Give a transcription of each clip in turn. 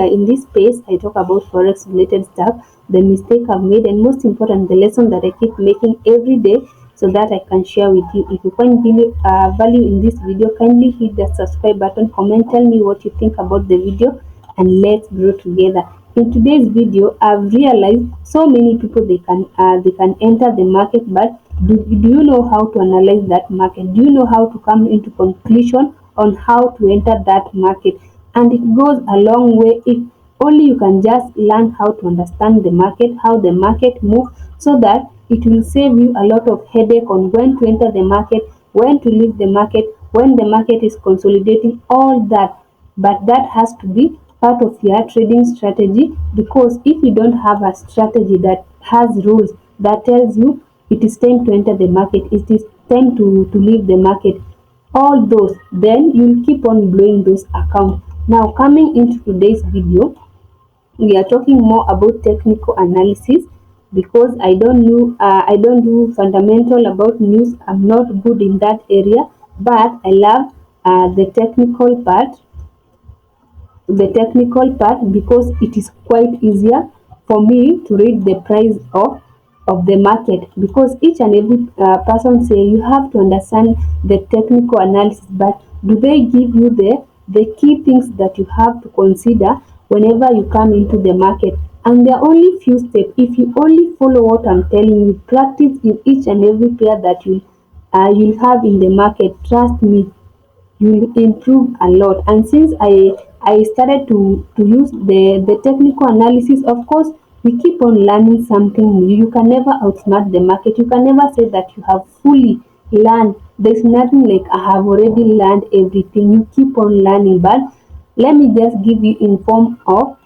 In this space, I talk about forex related stuff, the mistake I've made, and most important, the lesson that I keep making every day so that I can share with you. If you find value in this video, kindly hit the subscribe button, comment, tell me what you think about the video, and let's grow together. In today's video, I've realized so many people they can enter the market, but do you know how to analyze that market? Do you know how to come into conclusion on how to enter that market? And it goes a long way if only you can just learn how to understand the market, how the market moves, so that it will save you a lot of headache on when to enter the market, when to leave the market, when the market is consolidating, all that. But that has to be part of your trading strategy, because if you don't have a strategy that has rules that tells you it is time to enter the market, it is time to leave the market, all those, then you'll keep on blowing those accounts. Now, coming into today's video, we are talking more about technical analysis, because I don't do fundamental about news. I'm not good in that area, but I love the technical part because it is quite easier for me to read the price of the market, because each and every person say you have to understand the technical analysis, but do they give you the key things that you have to consider whenever you come into the market? And there are only few steps. If you only follow what I'm telling you, practice in each and every pair that you'll have in the market, trust me, you will improve a lot. And since I started to use the technical analysis, of course we keep on learning something new. You can never outsmart the market. You can never say that you have fully learned. There's nothing like I have already learned everything. You keep on learning. But let me just give you in form of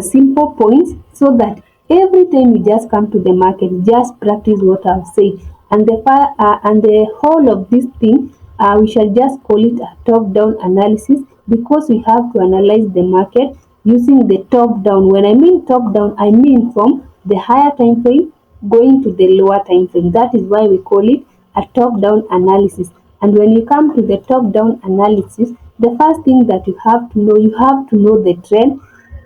simple points, so that every time you just come to the market, just practice what I've said. And the whole of this thing, we shall just call it a top-down analysis, because we have to analyze the market using the top-down. When I mean top-down, I mean from the higher time frame going to the lower time frame. That is why we call it a top-down analysis. And when you come to the top-down analysis, the first thing that you have to know the trend.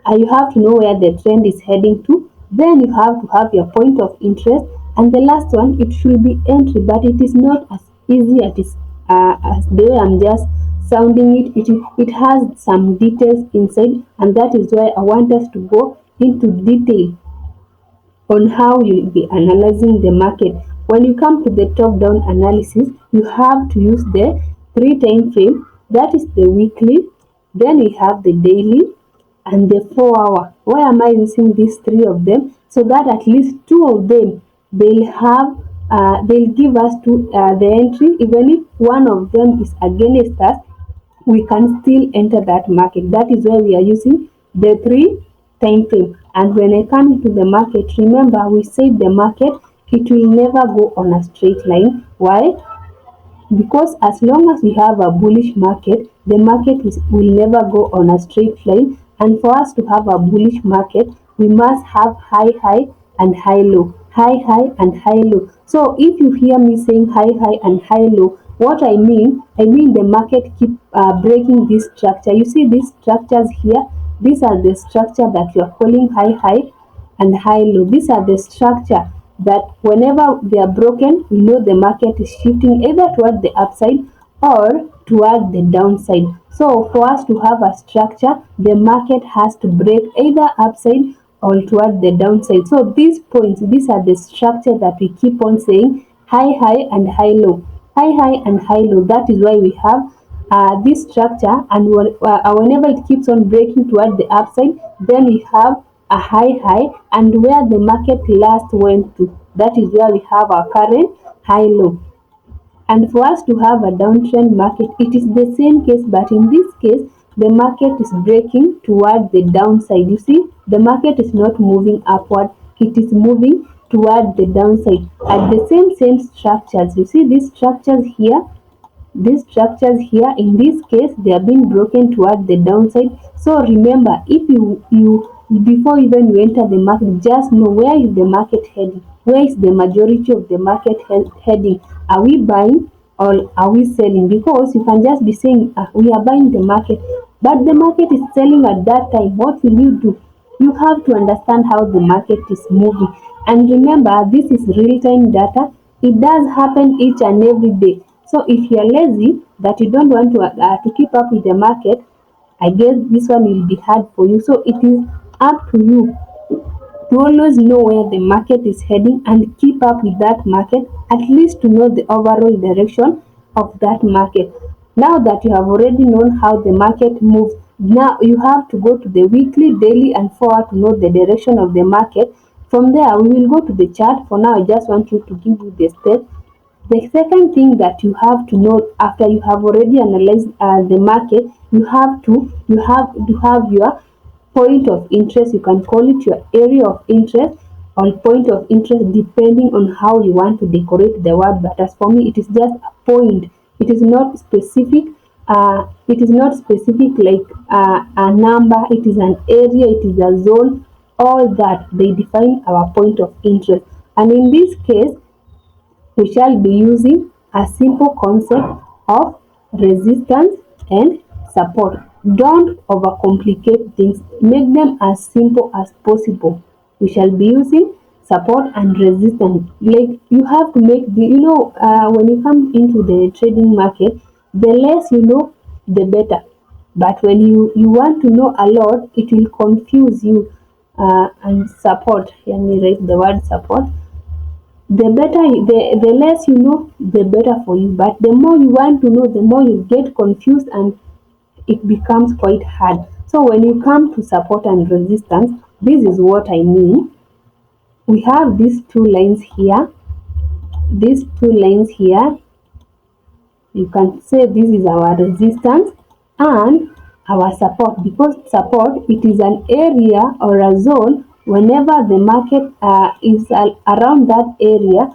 You have to know where the trend is heading to. Then you have to have your point of interest. And the last one, it should be entry, but it is not as easy as the way I'm just sounding it. It has some details inside, and that is why I want us to go into detail on how you'll be analyzing the market. When you come to the top-down analysis, you have to use the 3 time frame, that is the weekly, then we have the daily, and the 4 hour. Why am I using these three of them? So that at least two of them they'll give us to the entry. Even if one of them is against us, we can still enter that market. That is why we are using the 3 time frame. And when I come into the market, remember we said the market, it will never go on a straight line. Why? Because as long as we have a bullish market, the market will never go on a straight line. And for us to have a bullish market, we must have high and high low, high and high low. So if you hear me saying high and high low, what I mean the market keep breaking this structure. You see these structures here, these are the structure that you are calling high and high low. These are the structure that whenever they are broken, we know the market is shifting either toward the upside or toward the downside. So for us to have a structure, the market has to break either upside or toward the downside. So these points, these are the structure that we keep on saying high and high low, high and high low. That is why we have this structure, and whenever it keeps on breaking toward the upside, then we have a high, and where the market last went to, that is where we have our current high low. And for us to have a downtrend market, it is the same case, but in this case, the market is breaking toward the downside. You see, the market is not moving upward, it is moving toward the downside. At the same structures, you see these structures here, in this case, they are being broken toward the downside. So remember, if you before even you enter the market, just know where is the market heading, where is the majority of the market heading. Are we buying or are we selling? Because you can just be saying we are buying the market, but the market is selling at that time. What will you do? You have to understand how the market is moving. And remember, this is real time data. It does happen each and every day. So if you are lazy, that you don't want to keep up with the market, I guess this one will be hard for you. So it is up to you to always know where the market is heading and keep up with that market, at least to know the overall direction of that market. Now that you have already known how the market moves, now you have to go to the weekly, daily, and forward to know the direction of the market. From there, we will go to the chart. For now, I just want you to give you the steps. The second thing that you have to know after you have already analyzed the market, you have to have your point of interest. You can call it your area of interest or point of interest depending on how you want to decorate the word. But as for me, it is just a point. It is not specific. It is not specific like a number. It is an area. It is a zone. All that they define our point of interest. And in this case, we shall be using a simple concept of resistance and support. Don't overcomplicate things, make them as simple as possible. We shall be using support and resistance. Like you have to make when you come into the trading market, the less you know, the better. But when you want to know a lot, it will confuse you. And support, let me write the word support. The less you know, the better for you. But the more you want to know, the more you get confused and it becomes quite hard. So when you come to support and resistance, this is what I mean. We have these two lines here. These two lines here, you can say this is our resistance and our support, because support, it is an area or a zone. Whenever the market is around that area,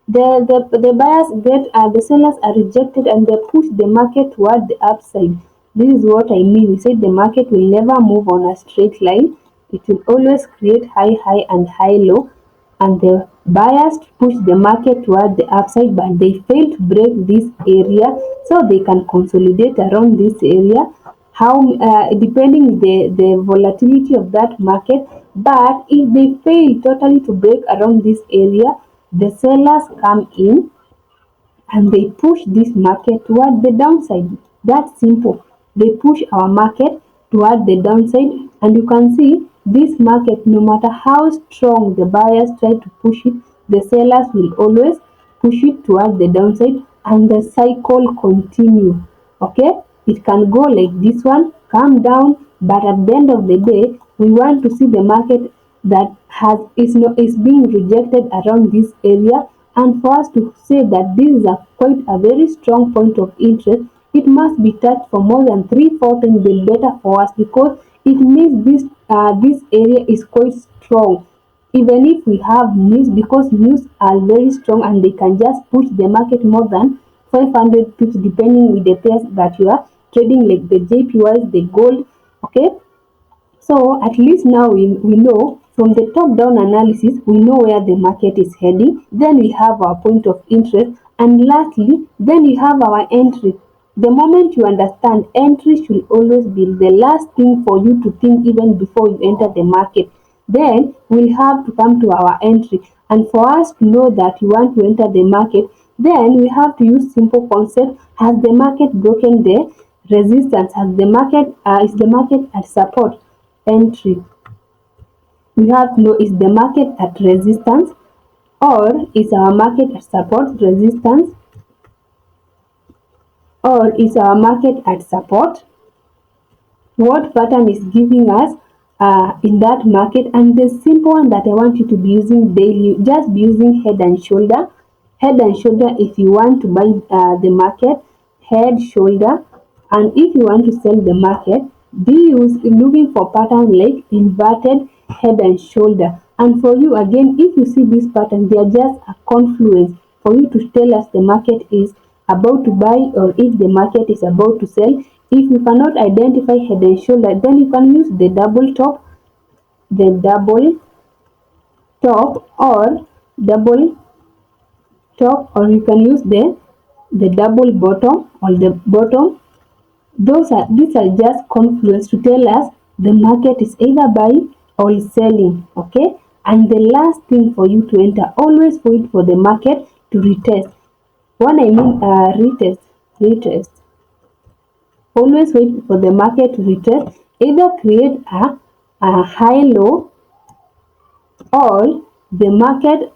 the buyers get the sellers are rejected and they push the market toward the upside. This is what I mean. We said the market will never move on a straight line. It will always create high and high low, and the buyers push the market toward the upside, but they fail to break this area, so they can consolidate around this area. How depending the volatility of that market, but if they fail totally to break around this area, the sellers come in and they push this market toward the downside. That's simple. They push our market toward the downside, and you can see this market, no matter how strong the buyers try to push it, the sellers will always push it toward the downside, and the cycle continue. Okay, it can go like this one, come down, but at the end of the day, we want to see the market that is being rejected around this area. And for us to say that this is quite a very strong point of interest, it must be touched for more than 3-4 times, the better for us, because it means this area is quite strong. Even if we have news, because news are very strong and they can just push the market more than 500 pips depending with the pairs that you are trading, like the JPYs, the gold. Okay, so at least now we know from the top down analysis, we know where the market is heading. Then we have our point of interest. And lastly, then we have our entry. The moment you understand, entry should always be the last thing for you to think even before you enter the market. Then we'll have to come to our entry. And for us to know that you want to enter the market, then we have to use simple concept. Has the market broken the resistance? Has the market is the market at support? Entry. We have to know, is the market at resistance, or is our market at support? Resistance, or is our market at support? What pattern is giving us in that market? And the simple one that I want you to be using daily, just be using head and shoulder. Head and shoulder if you want to buy the market, head, shoulder. And if you want to sell the market, be looking for pattern like inverted head and shoulder. And for you, again, if you see this pattern, they are just a confluence for you to tell us the market is about to buy or if the market is about to sell. If you cannot identify head and shoulder, then you can use the double top, or double top, or you can use the double bottom or the bottom These are just confluence to tell us the market is either buying or selling. Okay. And the last thing for you to enter, always wait for the market to retest. When I mean retest, always wait for the market to retest, either create a high low, or the market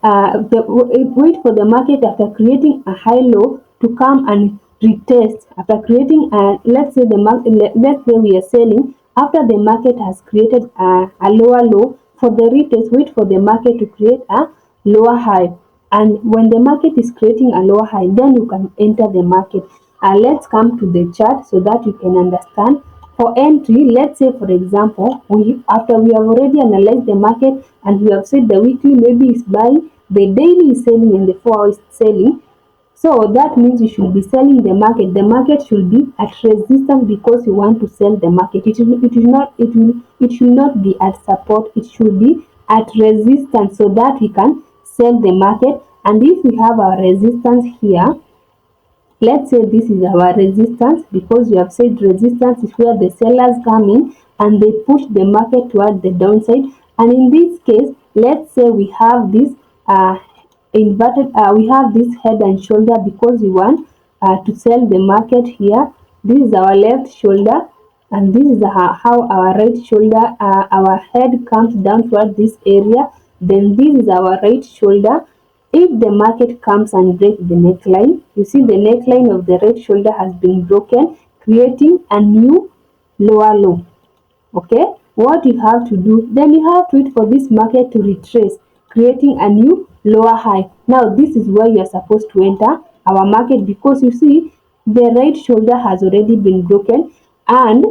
wait for the market after creating a high low to come and retest after creating let's say the market, let's say we are selling after the market has created a lower low. For the retest, wait for the market to create a lower high, and when the market is creating a lower high, then you can enter the market. Let's come to the chart so that you can understand. For entry, let's say for example, we after we have already analyzed the market and we have said the weekly maybe is buying, the daily is selling, and the 4 hour is selling. So that means you should be selling the market. The market should be at resistance because you want to sell the market. It should not be at support. It should be at resistance so that we can sell the market. And if we have our resistance here, let's say this is our resistance, because you have said resistance is where the sellers come in and they push the market toward the downside. And in this case, let's say we have this inverted, we have this head and shoulder because we want to sell the market here. This is our left shoulder, and this is how our right shoulder, our head comes down toward this area. Then this is our right shoulder. If the market comes and breaks the neckline, you see the neckline of the right shoulder has been broken, creating a new lower low. Okay, what you have to do, then you have to wait for this market to retrace, creating a new lower high. Now this is where you are supposed to enter our market, because you see the right shoulder has already been broken and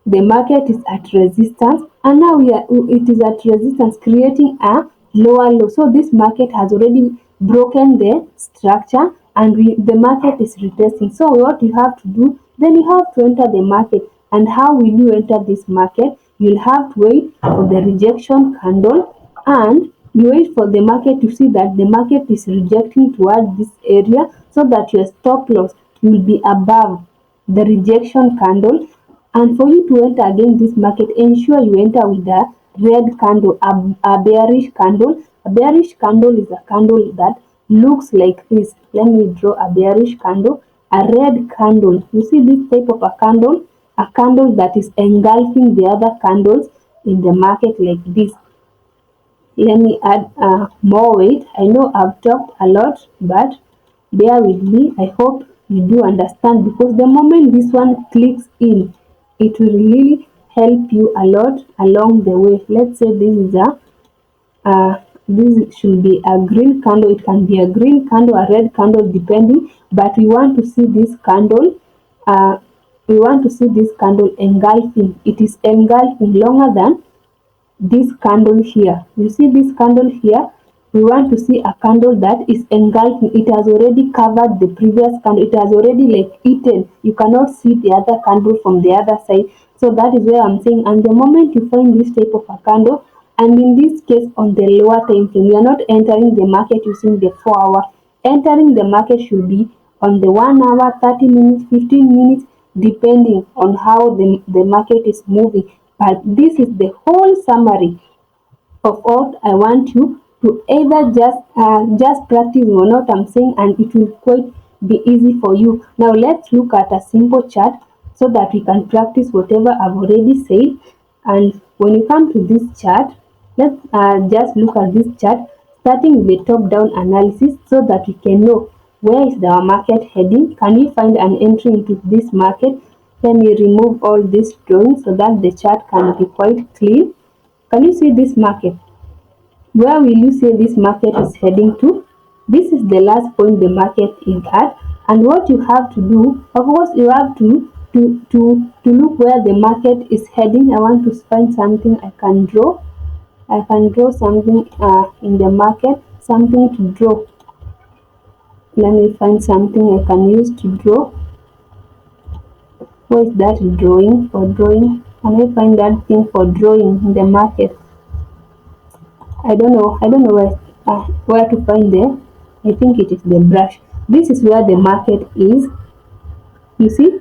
the market is at resistance, and now it is at resistance, creating a lower low. So this market has already broken the structure, and the market is retesting. So what you have to do, then you have to enter the market. And how will you enter this market? You'll have to wait for the rejection candle, and you wait for the market to see that the market is rejecting towards this area, so that your stop loss will be above the rejection candle. And for you to enter again this market, ensure you enter with a red candle, a bearish candle. A bearish candle is a candle that looks like this. Let me draw a bearish candle, a red candle. You see this type of a candle that is engulfing the other candles in the market like this. Let me add more weight. I know I've talked a lot, but bear with me. I hope you do understand, because the moment this one clicks in, it will really help you a lot along the way. Let's say this is this should be a green candle. It can be a green candle, a red candle, depending. But we want to see this candle. We want to see this candle engulfing. It is engulfing longer than this candle here. You see this candle here? We want to see a candle that is engulfing. It has already covered the previous candle. It has already like eaten. You cannot see the other candle from the other side. So that is where I'm saying, and the moment you find this type of a candle, and in this case on the lower time frame, you are not entering the market using the 4 hour. Entering the market should be on the 1 hour, 30 minutes, 15 minutes, depending on how the market is moving. But this is the whole summary of what I want you to either just practice or not I'm saying, and it will quite be easy for you. Now let's look at a simple chart so that we can practice whatever I've already said. And when you come to this chart, let's just look at this chart, starting with the top down analysis, so that we can know where is our market heading. Can we find an entry into this market? Let me remove all these drawings so that the chart can be quite clean. Can you see this market? Where will you say this market is heading to? This is the last point the market is at. And what you have to do, of course, you have to look where the market is heading. I want to find something I can draw. I can draw something in the market, something to draw. Let me find something I can use to draw. Where is that drawing for drawing? Can I find that thing for drawing in the market? I don't know where to find them. I think it is the brush. This is where the market is. You see,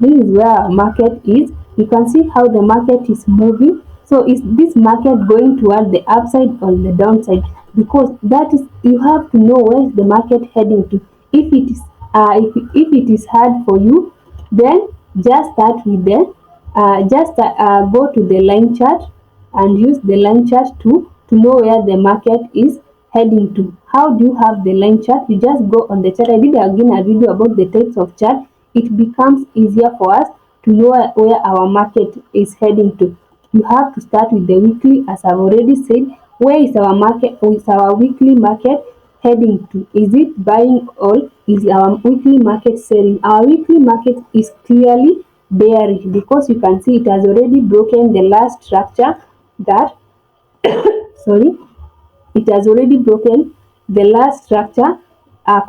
This is where our market is. You can see how the market is moving. So is this market going toward the upside or the downside? Because that is, you have to know where is the market heading to. If it is if it is hard for you, then just start with the go to the line chart and use the line chart to know where the market is heading to. How do you have the line chart? You just go on the chart. I did again a video about the types of chart. It becomes easier for us to know where our market is heading to. You have to start with the weekly, as I've already said. Where is our market? Is our weekly market heading to? Is it buying or is our weekly market selling? Our weekly market is clearly bearish because you can see it has already broken the last structure that sorry, it has already broken the last structure,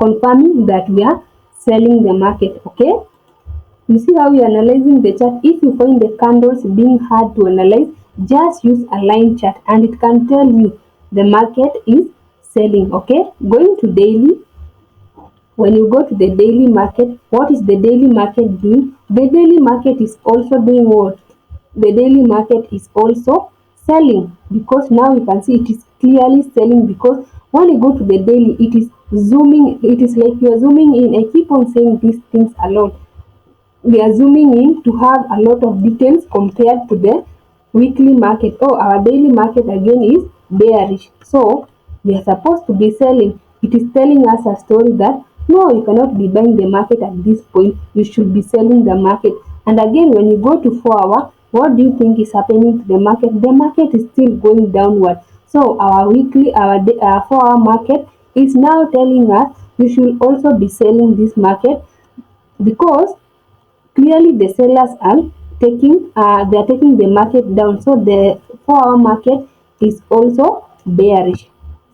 confirming that we are selling the market. Okay, you see how we are analyzing the chart. If you find the candles being hard to analyze, just use a line chart and it can tell you the market is selling. Okay, going to daily. When you go to the daily market, what is the daily market doing? The daily market is also doing what? The daily market is also selling, because now you can see it is clearly selling, because when you go to the daily, it is zooming. It is like you are zooming in. I keep on saying these things a lot. We are zooming in to have a lot of details compared to the weekly market. Oh, our daily market again is bearish. So we are supposed to be selling. It is telling us a story that no, you cannot be buying the market at this point. You should be selling the market. And again, when you go to 4 hour, what do you think is happening to the market? The market is still going downward. So our weekly, our 4 hour market is now telling us you should also be selling this market, because clearly the sellers are they are taking the market down. So the 4 hour market is also bearish.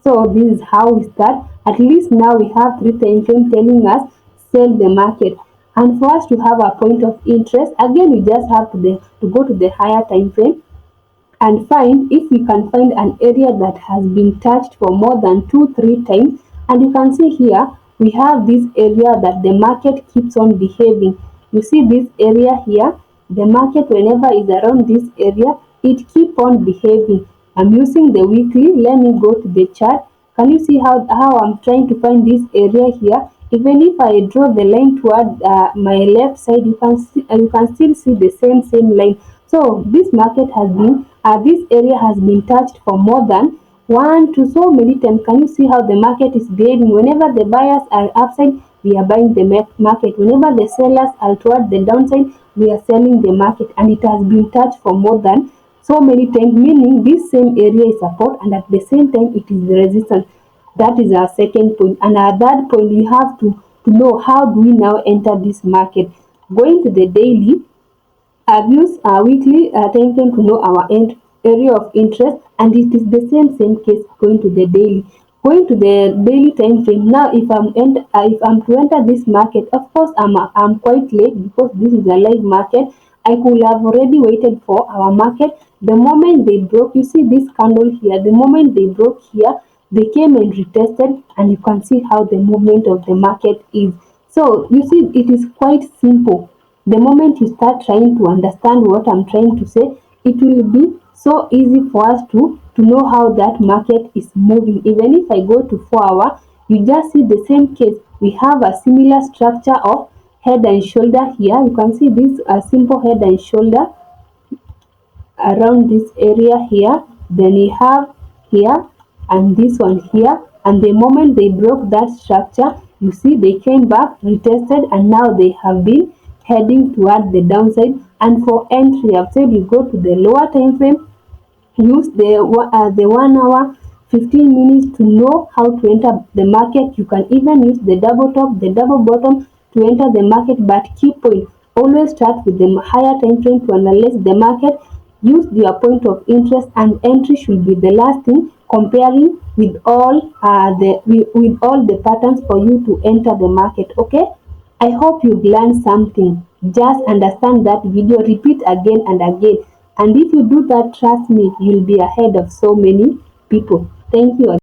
So this is how we start. At least now we have 3 time frame telling us sell the market. And for us to have a point of interest, again we just have to go to the higher time frame and find if we can find an area that has been touched for more than 2-3 times. And you can see here we have this area that the market keeps on behaving. You see this area here, the market whenever is around this area, it keep on behaving. I'm using the weekly. Let me go to the chart. Can you see how I'm trying to find this area here? Even if I draw the line toward my left side, you can still see the same line. So this market has been this area has been touched for more than 1 to so many times. Can you see how the market is behaving? Whenever the buyers are upside, we are buying the market. Whenever the sellers are toward the downside, we are selling the market, and it has been touched for more than so many times, meaning this same area is support and at the same time it is the resistance. That is our second point. And at that point, we have to know how do we now enter this market. Going to the daily, I've used our weekly time frame to know our area of interest, and it is the same case going to the daily. Going to the daily time frame now, if I'm to enter this market, of course I'm quite late because this is a live market. I could have already waited for our market. The moment they broke, you see this candle here. The moment they broke here, they came and retested, and you can see how the movement of the market is. So you see, it is quite simple. The moment you start trying to understand what I'm trying to say, it will be so easy for us to know how that market is moving. Even if I go to 4 hour, you just see the same case. We have a similar structure of head and shoulder here. You can see this simple head and shoulder around this area here. Then we have here and this one here. And the moment they broke that structure, you see they came back, retested, and now they have been heading toward the downside. And for entry, I've said you go to the lower time frame, use the 1 hour 15 minutes to know how to enter the market. You can even use the double top, the double bottom to enter the market, but key point, always start with the higher time frame to analyze the market. Use your point of interest, and entry should be the last thing, comparing with all with all the patterns for you to enter the market. Okay, I hope you've learned something. Just understand that video, repeat again and again. And if you do that, trust me, you'll be ahead of so many people. Thank you.